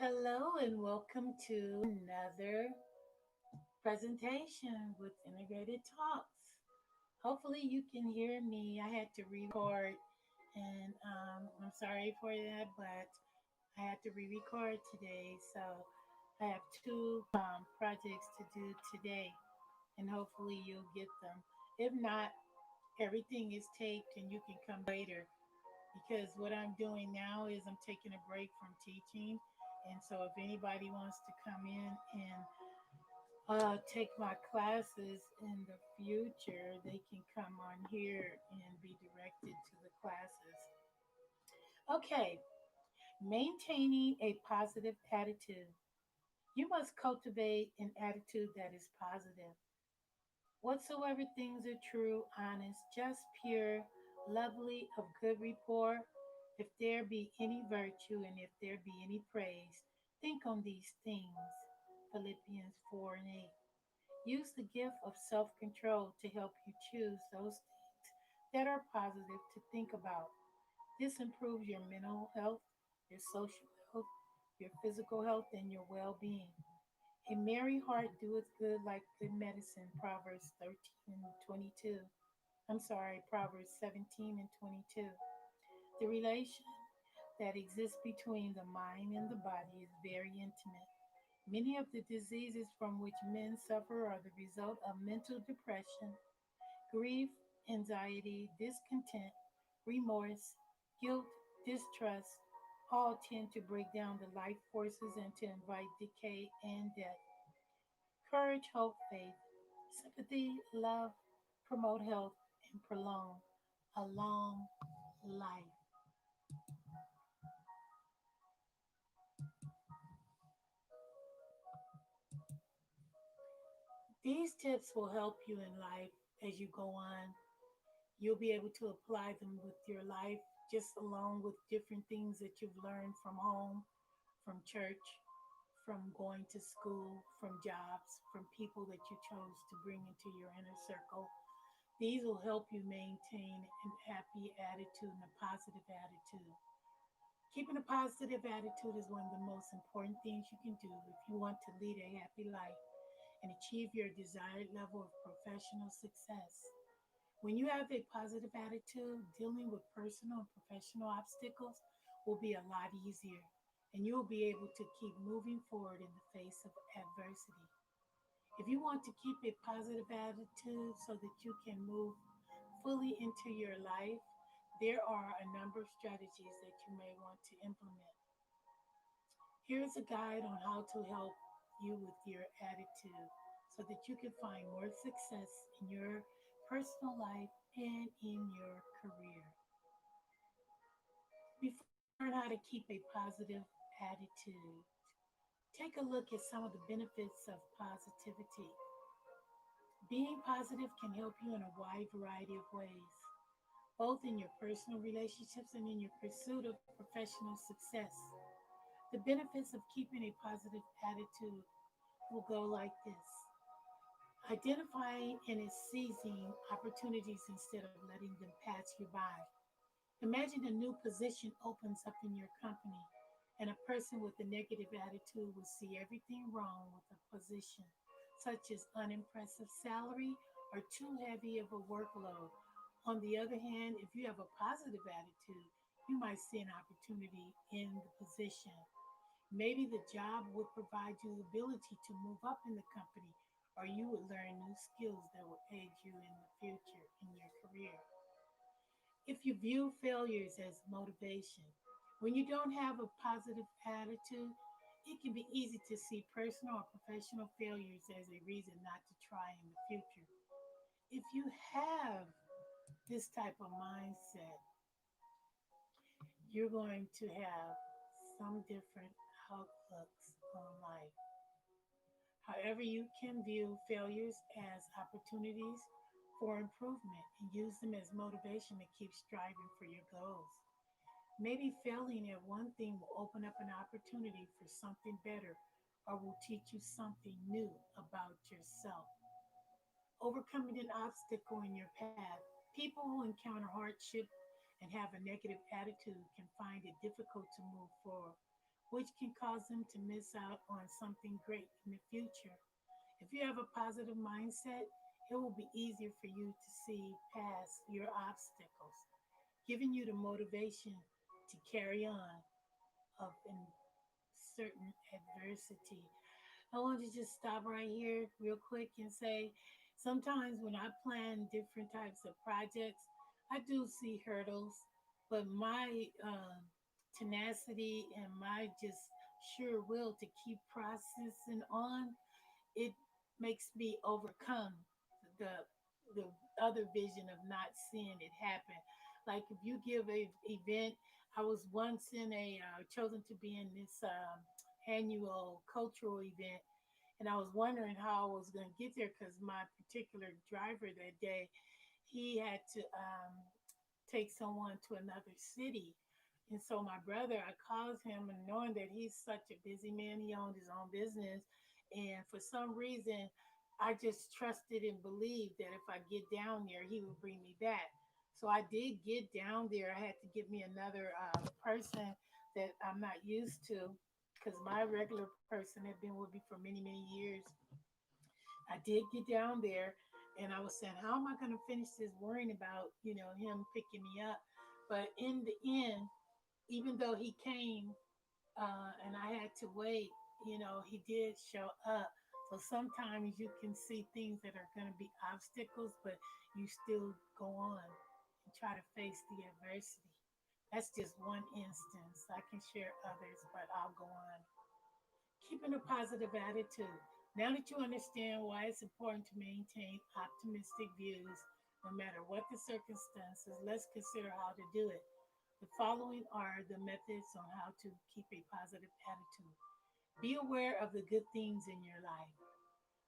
Hello and welcome to another presentation with Integrated Talks. Hopefully, you can hear me. I had to re-record, and I'm sorry for that, but I had to re-record today. So I have two projects to do today, and hopefully, you'll get them. If not, everything is taped, and you can come later because what I'm doing now is I'm taking a break from teaching. And so if anybody wants to come in and take my classes in the future, they can come on here and be directed to the classes. Okay, maintaining a positive attitude. You must cultivate an attitude that is positive. Whatsoever things are true, honest, just, pure, lovely, of good report, if there be any virtue and if there be any praise, think on these things. Philippians 4 and 8. Use the gift of self control to help you choose those things that are positive to think about. This improves your mental health, your social health, your physical health, and your well being. A merry heart doeth good like good medicine, Proverbs 13 and 22. I'm sorry, Proverbs 17 and 22. The relation that exists between the mind and the body is very intimate. Many of the diseases from which men suffer are the result of mental depression, grief, anxiety, discontent, remorse, guilt, distrust. All tend to break down the life forces and to invite decay and death. Courage, hope, faith, sympathy, love, promote health, and prolong a long life. These tips will help you in life as you go on. You'll be able to apply them with your life just along with different things that you've learned from home, from church, from going to school, from jobs, from people that you chose to bring into your inner circle. These will help you maintain a happy attitude and a positive attitude. Keeping a positive attitude is one of the most important things you can do if you want to lead a happy life and achieve your desired level of professional success. When you have a positive attitude, dealing with personal and professional obstacles will be a lot easier, and you'll be able to keep moving forward in the face of adversity. If you want to keep a positive attitude so that you can move fully into your life, there are a number of strategies that you may want to implement. Here's a guide on how to help you with your attitude so that you can find more success in your personal life and in your career. Before you learn how to keep a positive attitude, take a look at some of the benefits of positivity. Being positive can help you in a wide variety of ways, both in your personal relationships and in your pursuit of professional success. The benefits of keeping a positive attitude will go like this: identifying and seizing opportunities instead of letting them pass you by. Imagine a new position opens up in your company, and a person with a negative attitude will see everything wrong with the position, such as unimpressive salary or too heavy of a workload. On the other hand, if you have a positive attitude, you might see an opportunity in the position. Maybe the job would provide you the ability to move up in the company, or you would learn new skills that will aid you in the future in your career. If you view failures as motivation, when you don't have a positive attitude, it can be easy to see personal or professional failures as a reason not to try in the future. If you have this type of mindset, you're going to have some different outlooks on life. However, you can view failures as opportunities for improvement and use them as motivation to keep striving for your goals. Maybe failing at one thing will open up an opportunity for something better or will teach you something new about yourself. Overcoming an obstacle in your path. People who encounter hardship and have a negative attitude can find it difficult to move forward. which can cause them to miss out on something great in the future. If you have a positive mindset, it will be easier for you to see past your obstacles, giving you the motivation to carry on of in certain adversity. I want to just stop right here real quick and say sometimes when I plan different types of projects, I do see hurdles, but my tenacity and my just sure will to keep processing on, it makes me overcome the the other vision of not seeing it happen. Like if you give a event, I was once in a chosen to be in this annual cultural event, and I was wondering how I was going to get there because my particular driver that day, he had to take someone to another city. And so my brother, I called him and knowing that he's such a busy man, he owned his own business. And for some reason, I just trusted and believed that if I get down there, he would bring me back. So I did get down there. I had to get me another person that I'm not used to because my regular person had been with me for many, many years. I did get down there and I was saying, how am I going to finish this worrying about, him picking me up? But in the end, even though he came and I had to wait, he did show up. So sometimes you can see things that are going to be obstacles, but you still go on and try to face the adversity. That's just one instance. I can share others, but I'll go on. Keeping a positive attitude. Now that you understand why it's important to maintain optimistic views, no matter what the circumstances, let's consider how to do it. The following are the methods on how to keep a positive attitude. Be aware of the good things in your life.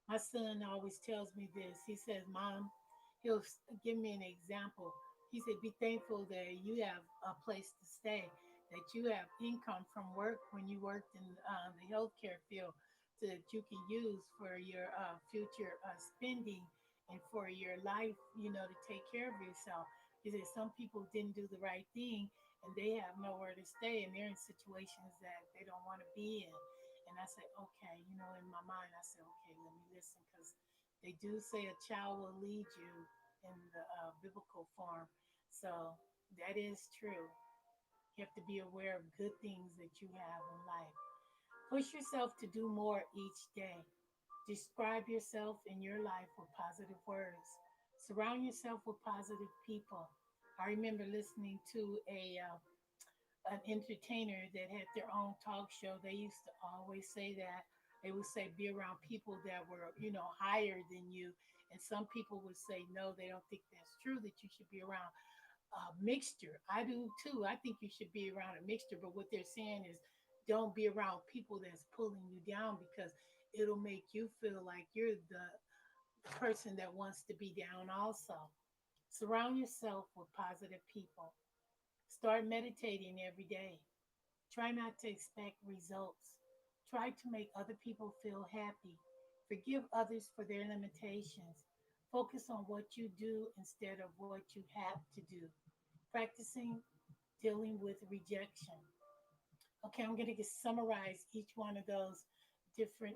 My son always tells me this. He says, Mom, he'll give me an example. He said, be thankful that you have a place to stay, that you have income from work when you worked in the healthcare field so that you can use for your future spending and for your life, to take care of yourself. He said, some people didn't do the right thing and they have nowhere to stay and they're in situations that they don't want to be in. And I said, okay, in my mind, I said, okay, let me listen because they do say a child will lead you in the biblical form. So that is true. You have to be aware of good things that you have in life. Push yourself to do more each day. Describe yourself in your life with positive words. Surround yourself with positive people. I remember listening to an entertainer that had their own talk show. They used to always say that. They would say be around people that were, higher than you. And some people would say, no, they don't think that's true, that you should be around a mixture. I do too. I think you should be around a mixture. But what they're saying is don't be around people that's pulling you down because it'll make you feel like you're the person that wants to be down also. Surround yourself with positive people. Start meditating every day. Try not to expect results. Try to make other people feel happy. Forgive others for their limitations. Focus on what you do instead of what you have to do. Practicing dealing with rejection. Okay, I'm going to summarize each one of those different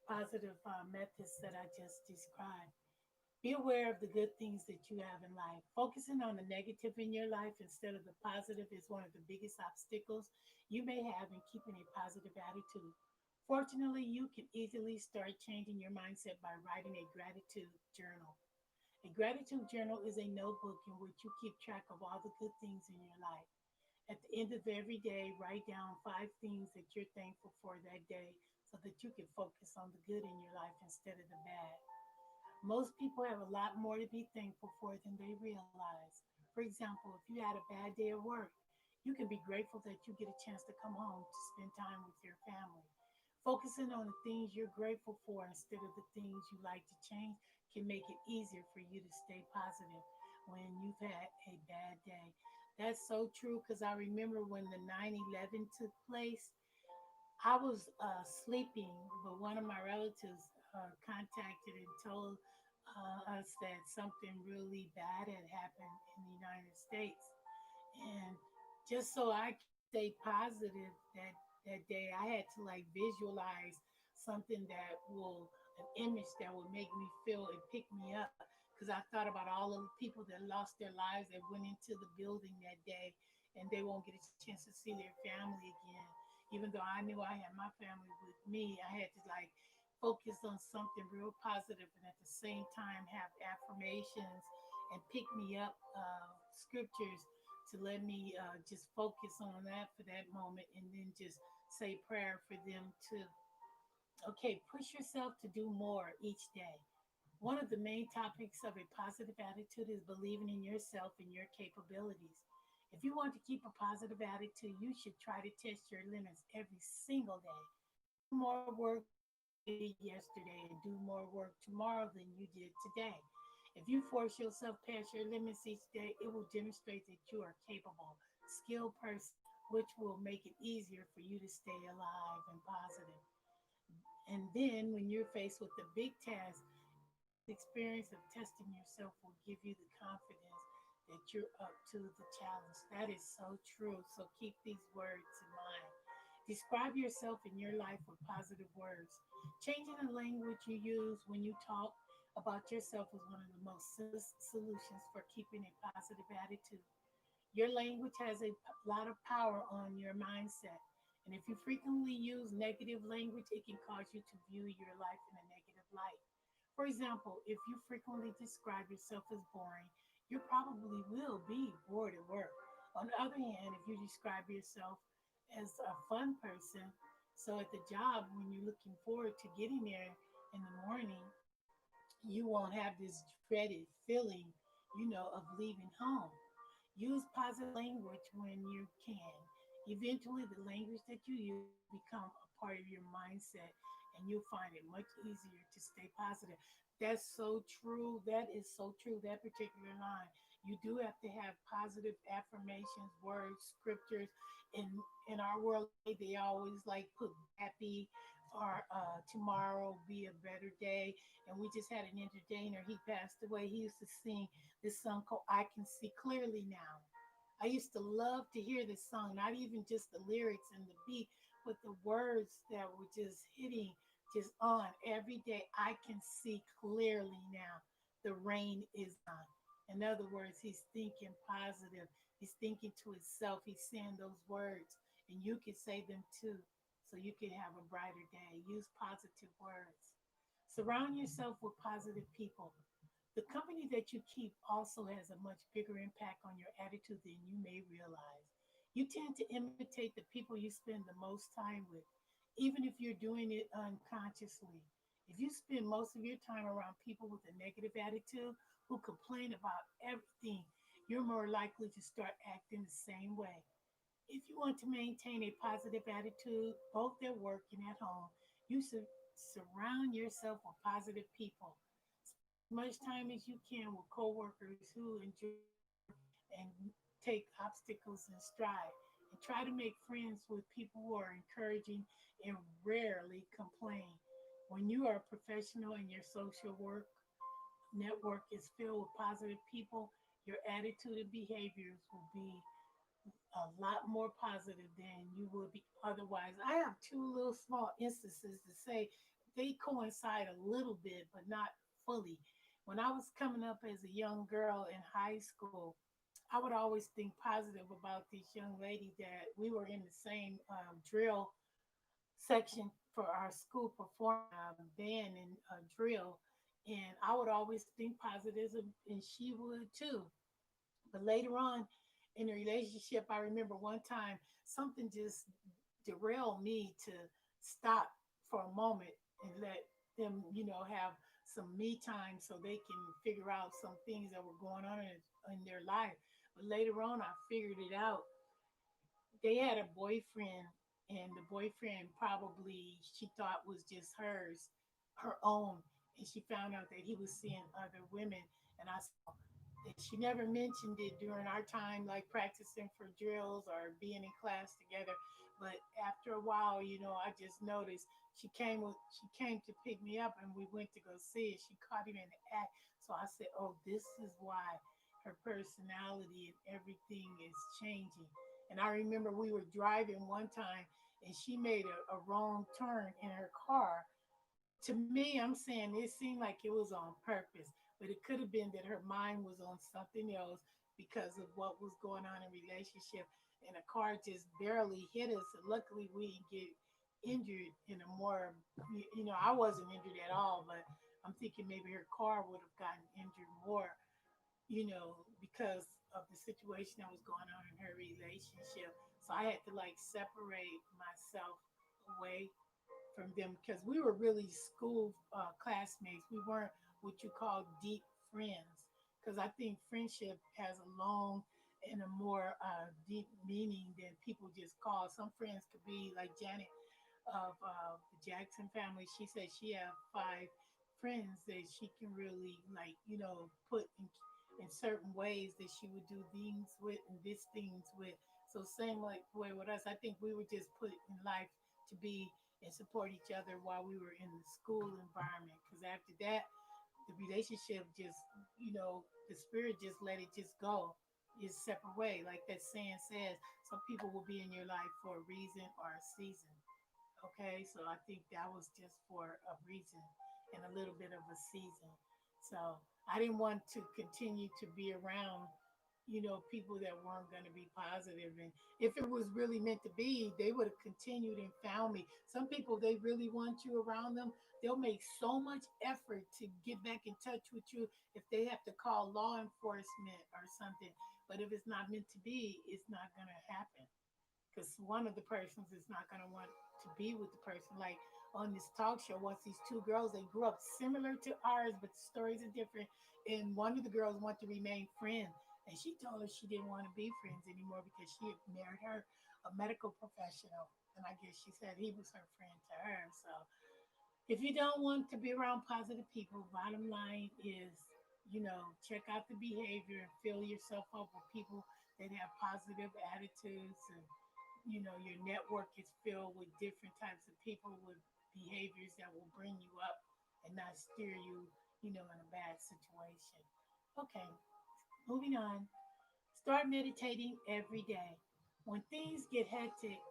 positive methods that I just described. Be aware of the good things that you have in life. Focusing on the negative in your life instead of the positive is one of the biggest obstacles you may have in keeping a positive attitude. Fortunately, you can easily start changing your mindset by writing a gratitude journal. A gratitude journal is a notebook in which you keep track of all the good things in your life. At the end of every day, write down 5 things that you're thankful for that day so that you can focus on the good in your life instead of the bad. Most people have a lot more to be thankful for than they realize. For example, if you had a bad day at work, you can be grateful that you get a chance to come home to spend time with your family. Focusing on the things you're grateful for instead of the things you like to change can make it easier for you to stay positive when you've had a bad day. That's so true because I remember when the 9/11 took place, I was sleeping, but one of my relatives contacted and told us that something really bad had happened in the United States. And just so I can say stay positive that day, I had to like visualize something that will an image that will make me feel and pick me up because I thought about all of the people that lost their lives that went into the building that day and they won't get a chance to see their family again. Even though I knew I had my family with me, I had to like focus on something real positive and at the same time have affirmations and pick me up scriptures to let me just focus on that for that moment and then just say prayer for them too. Okay, push yourself to do more each day. One of the main topics of a positive attitude is believing in yourself and your capabilities. If you want to keep a positive attitude, you should try to test your limits every single day. Do more work than you did yesterday and do more work tomorrow than you did today. If you force yourself past your limits each day, it will demonstrate that you are capable, skilled person, which will make it easier for you to stay alive and positive. And then when you're faced with the big task, this experience of testing yourself will give you the confidence that you're up to the challenge. That is so true. So keep these words in mind. Describe yourself in your life with positive words. Changing the language you use when you talk about yourself is one of the most simplest solutions for keeping a positive attitude. Your language has a lot of power on your mindset. And if you frequently use negative language, it can cause you to view your life in a negative light. For example, if you frequently describe yourself as boring, you probably will be bored at work. On the other hand, if you describe yourself as a fun person, so at the job, when you're looking forward to getting there in the morning, you won't have this dreaded feeling, of leaving home. Use positive language when you can. Eventually, the language that you use will become a part of your mindset and you'll find it much easier to stay positive. That's so true. That is so true. That particular line. You do have to have positive affirmations, words, scriptures. In our world today, they always like put be happy or tomorrow be a better day. And we just had an entertainer. He passed away. He used to sing this song called I Can See Clearly Now. I used to love to hear this song, not even just the lyrics and the beat, but the words that were just hitting just on every day. I can see clearly now. The rain is gone. In other words, he's thinking positive. He's thinking to himself. He's saying those words, and you can say them too, so you can have a brighter day. Use positive words. Surround yourself with positive people. The company that you keep also has a much bigger impact on your attitude than you may realize. You tend to imitate the people you spend the most time with, even if you're doing it unconsciously. If you spend most of your time around people with a negative attitude who complain about everything, you're more likely to start acting the same way. If you want to maintain a positive attitude, both at work and at home, you should surround yourself with positive people. Spend as much time as you can with coworkers who enjoy their work and take obstacles in stride. And try to make friends with people who are encouraging and rarely complain. When you are a professional in your social work network is filled with positive people, your attitude and behaviors will be a lot more positive than you would be otherwise. I have two little small instances to say they coincide a little bit, but not fully. When I was coming up as a young girl in high school, I would always think positive about this young lady that we were in the same drill section for our school performing band and drill. And I would always think positive, and she would too. But later on in the relationship, I remember one time something just derailed me to stop for a moment and let them, have some me time so they can figure out some things that were going on in their life. But later on, I figured it out. They had a boyfriend, and the boyfriend probably she thought was just her own. And she found out that he was seeing other women. And I saw that she never mentioned it during our time, like practicing for drills or being in class together. But after a while, I just noticed she came to pick me up, and we went to go see it. She caught him in the act, so I said, "Oh, this is why her personality and everything is changing." And I remember we were driving one time and she made a wrong turn in her car. To me, I'm saying it seemed like it was on purpose, but it could have been that her mind was on something else because of what was going on in relationship. And the car just barely hit us. And luckily, we didn't get injured in a more, I wasn't injured at all, but I'm thinking maybe her car would have gotten injured more, because of the situation that was going on in her relationship. So I had to like separate myself away from them because we were really school classmates. We weren't what you call deep friends because I think friendship has a long and a more deep meaning than people just call. Some friends could be like Janet of the Jackson family. She said she had five friends that she can really put in certain ways that she would do things with and this things with. So same like way with us. I think we were just put in life to be and support each other while we were in the school environment. Because after that, the relationship just, the spirit just let it just go. It's separate way. Like that saying says, some people will be in your life for a reason or a season. Okay, so I think that was just for a reason and a little bit of a season. So I didn't want to continue to be around, people that weren't going to be positive. And if it was really meant to be, they would have continued and found me. Some people, they really want you around them. They'll make so much effort to get back in touch with you if they have to call law enforcement or something. But if it's not meant to be, it's not going to happen because one of the persons is not going to want to be with the person. Like on this talk show, once these two girls, they grew up similar to ours, but the stories are different. And one of the girls wanted to remain friends. And she told us she didn't want to be friends anymore because she had married her, a medical professional. And I guess she said he was her friend to her. So if you don't want to be around positive people, bottom line is, check out the behavior and fill yourself up with people that have positive attitudes and your network is filled with different types of people with behaviors that will bring you up and not steer you, in a bad situation. Okay, moving on. Start meditating every day. When things get hectic,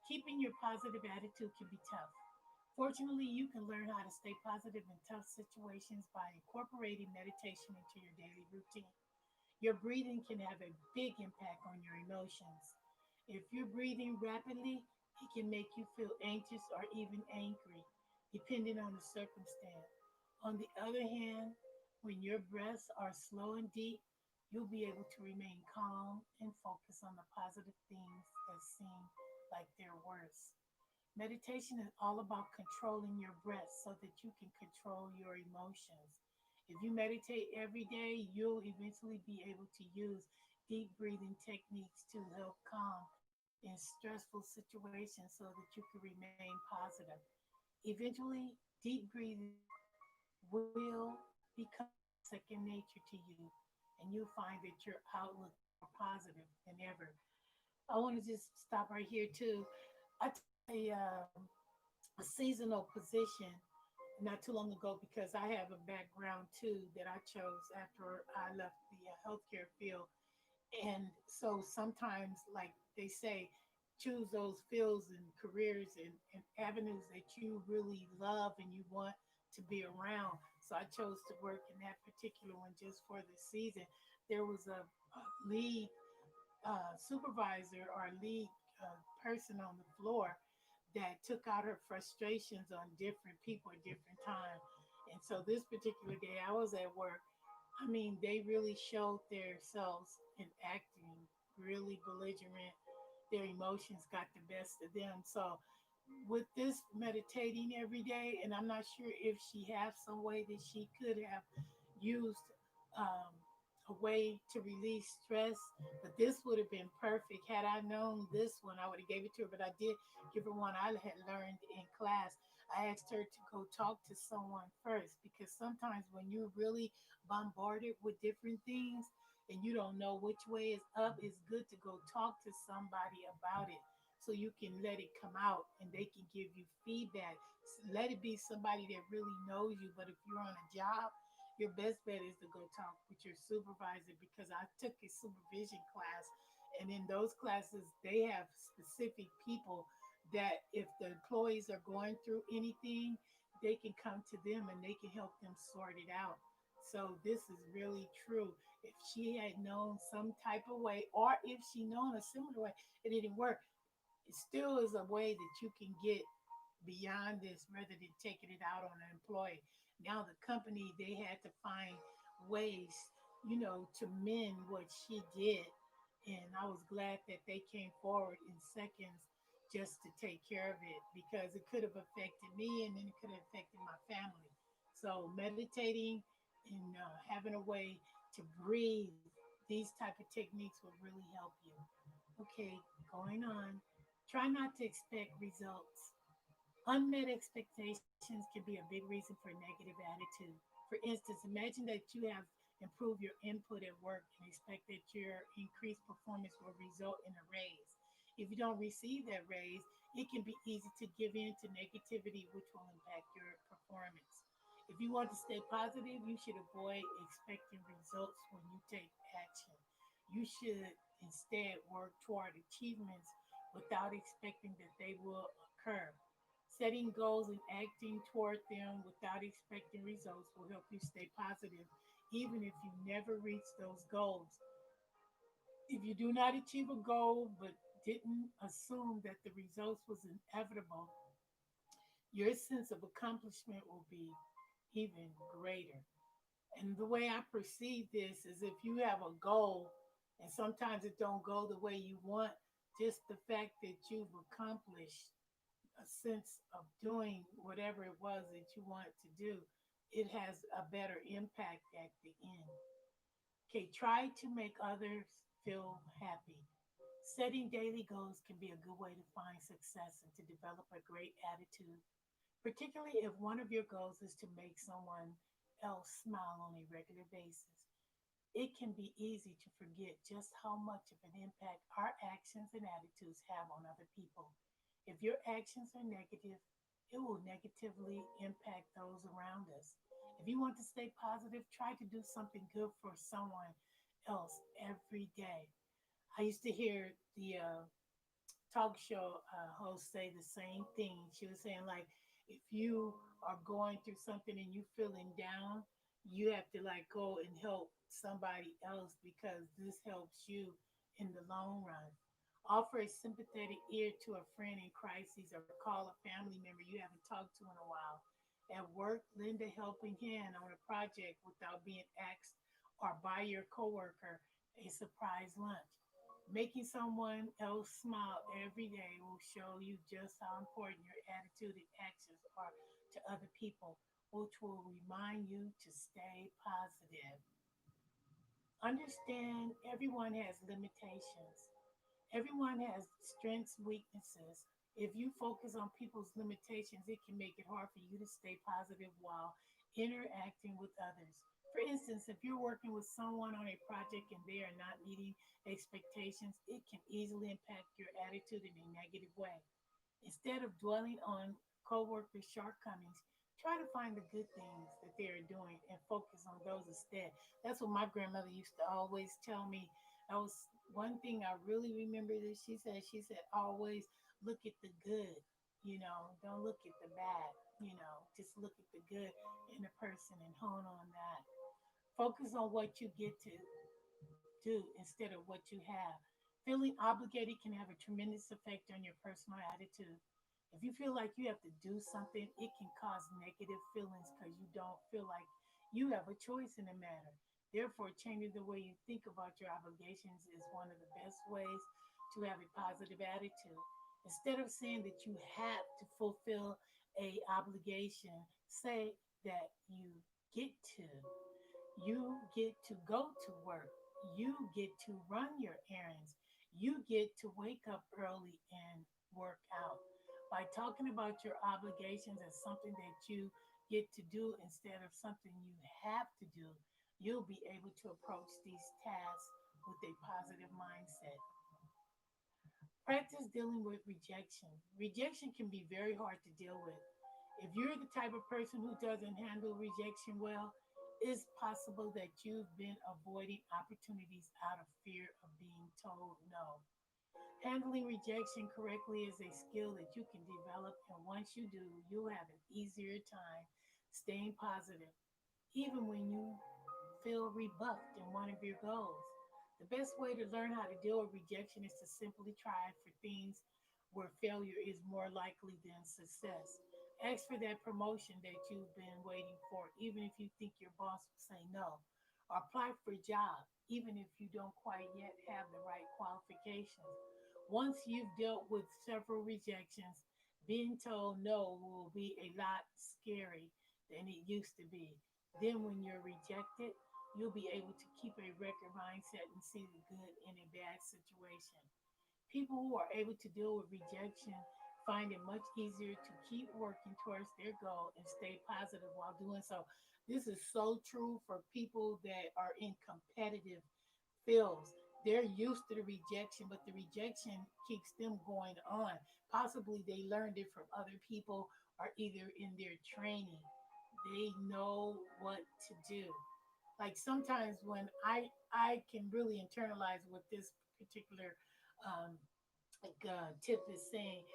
keeping your positive attitude can be tough. Fortunately, you can learn how to stay positive in tough situations by incorporating meditation into your daily routine. Your breathing can have a big impact on your emotions. If you're breathing rapidly, it can make you feel anxious or even angry, depending on the circumstance. On the other hand, when your breaths are slow and deep, you'll be able to remain calm and focus on the positive things that seem like they're worse. Meditation is all about controlling your breath so that you can control your emotions. If you meditate every day, you'll eventually be able to use deep breathing techniques to help calm in stressful situations so that you can remain positive. Eventually, deep breathing will become second nature to you, and you'll find that your outlook is more positive than ever. I want to just stop right here, too. I took a seasonal position not too long ago because I have a background too that I chose after I left the healthcare field. And so sometimes, like they say, choose those fields and careers and avenues that you really love and you want to be around. So I chose to work in that particular one just for the season. There was a lead supervisor or lead person on the floor that took out her frustrations on different people at different times. And so this particular day I was at work. I mean, they really showed themselves in acting really belligerent. Their emotions got the best of them. So with this meditating every day, and I'm not sure if she has some way that she could have used um, a way to release stress, but this would have been perfect. Had I known this one, I would have gave it to her, but I did give her one I had learned in class. I asked her to go talk to someone first because sometimes when you're really bombarded with different things and you don't know which way is up, it's good to go talk to somebody about it so you can let it come out and they can give you feedback. Let it be somebody that really knows you. But if you're on a job, your best bet is to go talk with your supervisor because I took a supervision class And in those classes, they have specific people that if the employees are going through anything, they can come to them and they can help them sort it out. So this is really true. If she had known some type of way, or if she known a similar way, it didn't work, it still is a way that you can get beyond this rather than taking it out on an employee. Now the company, they had to find ways, to mend what she did. And I was glad that they came forward in seconds just to take care of it because it could have affected me and then it could have affected my family. So meditating and having a way to breathe, these type of techniques will really help you. Okay, going on. Try not to expect results. Unmet expectations can be a big reason for negative attitude. For instance, imagine that you have improved your input at work and expect that your increased performance will result in a raise. If you don't receive that raise, it can be easy to give in to negativity, which will impact your performance. If you want to stay positive, you should avoid expecting results when you take action. You should instead work toward achievements without expecting that they will occur. Setting goals and acting toward them without expecting results will help you stay positive, even if you never reach those goals. If you do not achieve a goal but didn't assume that the results was inevitable, your sense of accomplishment will be even greater. And the way I perceive this is if you have a goal and sometimes it don't go the way you want, just the fact that you've accomplished a sense of doing whatever it was that you want to do, it has a better impact at the end. Okay, try to make others feel happy. Setting daily goals can be a good way to find success and to develop a great attitude, particularly if one of your goals is to make someone else smile on a regular basis. It can be easy to forget just how much of an impact our actions and attitudes have on other people. If your actions are negative, it will negatively impact those around us. If you want to stay positive, try to do something good for someone else every day. I used to hear the talk show host say the same thing. She was saying like, if you are going through something and you feeling down, you have to like go and help somebody else because this helps you in the long run. Offer a sympathetic ear to a friend in crisis or call a family member you haven't talked to in a while. At work, lend a helping hand on a project without being asked or buy your coworker a surprise lunch. Making someone else smile every day will show you just how important your attitude and actions are to other people, which will remind you to stay positive. Understand everyone has limitations. Everyone has strengths, weaknesses. If you focus on people's limitations, it can make it hard for you to stay positive while interacting with others. For instance, if you're working with someone on a project and they are not meeting expectations, it can easily impact your attitude in a negative way. Instead of dwelling on coworkers' shortcomings, try to find the good things that they are doing and focus on those instead. That's what my grandmother used to always tell me. That was one thing I really remember that she said, always look at the good, don't look at the bad, just look at the good in a person and hone on that. Focus on what you get to do instead of what you have. Feeling obligated can have a tremendous effect on your personal attitude. If you feel like you have to do something, it can cause negative feelings because you don't feel like you have a choice in the matter. Therefore, changing the way you think about your obligations is one of the best ways to have a positive attitude. Instead of saying that you have to fulfill a obligation, say that you get to. You get to go to work. You get to run your errands. You get to wake up early and work out. By talking about your obligations as something that you get to do instead of something you have to do, you'll be able to approach these tasks with a positive mindset. Practice dealing with rejection. Rejection can be very hard to deal with. If you're the type of person who doesn't handle rejection well, it's possible that you've been avoiding opportunities out of fear of being told no. Handling rejection correctly is a skill that you can develop, and once you do, you'll have an easier time staying positive, even when you feel rebuffed in one of your goals. The best way to learn how to deal with rejection is to simply try for things where failure is more likely than success. Ask for that promotion that you've been waiting for, even if you think your boss will say no. Or apply for a job, even if you don't quite yet have the right qualifications. Once you've dealt with several rejections, being told no will be a lot scary than it used to be. Then, when you're rejected, you'll be able to keep a record mindset and see the good in a bad situation. People who are able to deal with rejection find it much easier to keep working towards their goal and stay positive while doing so. This is so true for people that are in competitive fields. They're used to the rejection, but the rejection keeps them going on. Possibly they learned it from other people or either in their training. They know what to do. Like sometimes when I can really internalize what this particular um, tip is saying,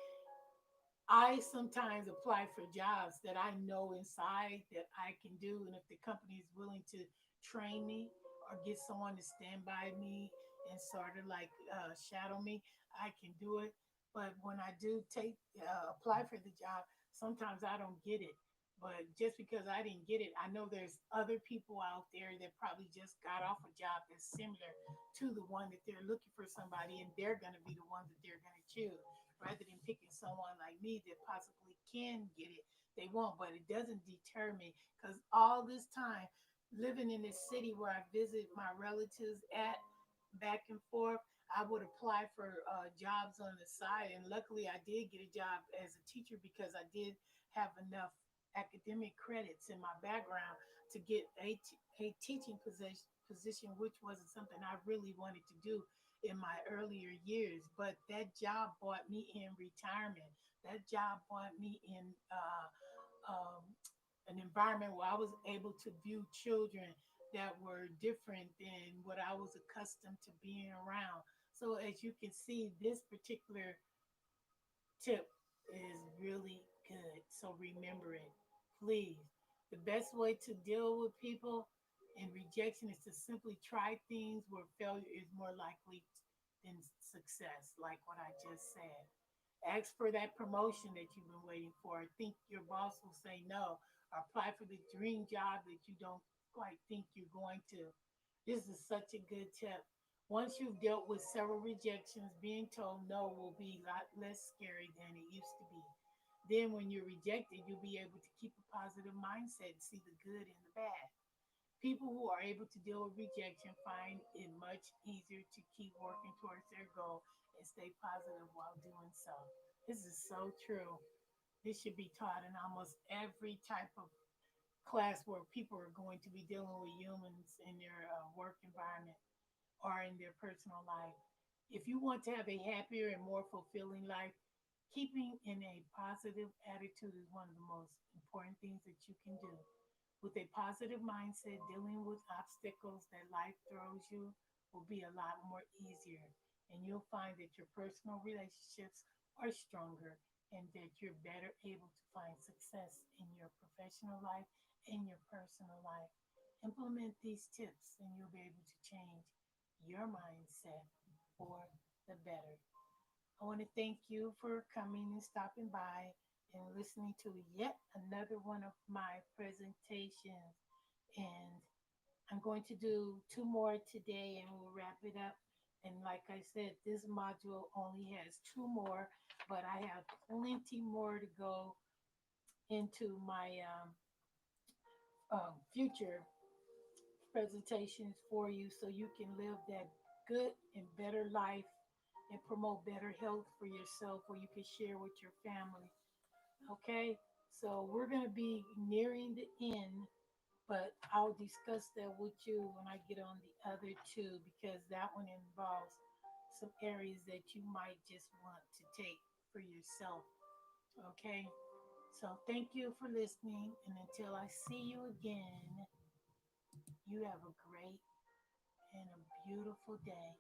I sometimes apply for jobs that I know inside that I can do. And if the company is willing to train me or get someone to stand by me and sort of like shadow me, I can do it. But when I do apply for the job, sometimes I don't get it. But just because I didn't get it, I know there's other people out there that probably just got off a job that's similar to the one that they're looking for somebody, and they're going to be the ones that they're going to choose rather than picking someone like me that possibly can get it. They won't, but it doesn't deter me because all this time living in this city where I visit my relatives at back and forth, I would apply for jobs on the side. And luckily, I did get a job as a teacher because I did have enough academic credits in my background to get a teaching position, which wasn't something I really wanted to do in my earlier years. But that job brought me in retirement. That job brought me in an environment where I was able to view children that were different than what I was accustomed to being around. So, as you can see, this particular tip is really good. So remember it, please. The best way to deal with people and rejection is to simply try things where failure is more likely than success, like what I just said. Ask for that promotion that you've been waiting for. Think your boss will say no. Or apply for the dream job that you don't quite think you're going to. This is such a good tip. Once you've dealt with several rejections, being told no will be a lot less scary than it used to be. Then, when you're rejected, you'll be able to keep a positive mindset and see the good and the bad. People who are able to deal with rejection find it much easier to keep working towards their goal and stay positive while doing so. This is so true. This should be taught in almost every type of class where people are going to be dealing with humans in their work environment or in their personal life. If you want to have a happier and more fulfilling life, keeping in a positive attitude is one of the most important things that you can do. With a positive mindset, dealing with obstacles that life throws you will be a lot more easier. And you'll find that your personal relationships are stronger and that you're better able to find success in your professional life and your personal life. Implement these tips and you'll be able to change your mindset for the better. I want to thank you for coming and stopping by and listening to yet another one of my presentations. And I'm going to do two more today and we'll wrap it up. And like I said, this module only has two more, but I have plenty more to go into my future presentations for you so you can live that good and better life and promote better health for yourself where you can share with your family. Okay, so we're going to be nearing the end, but I'll discuss that with you when I get on the other two because that one involves some areas that you might just want to take for yourself. Okay, so thank you for listening, and until I see you again, you have a great and a beautiful day.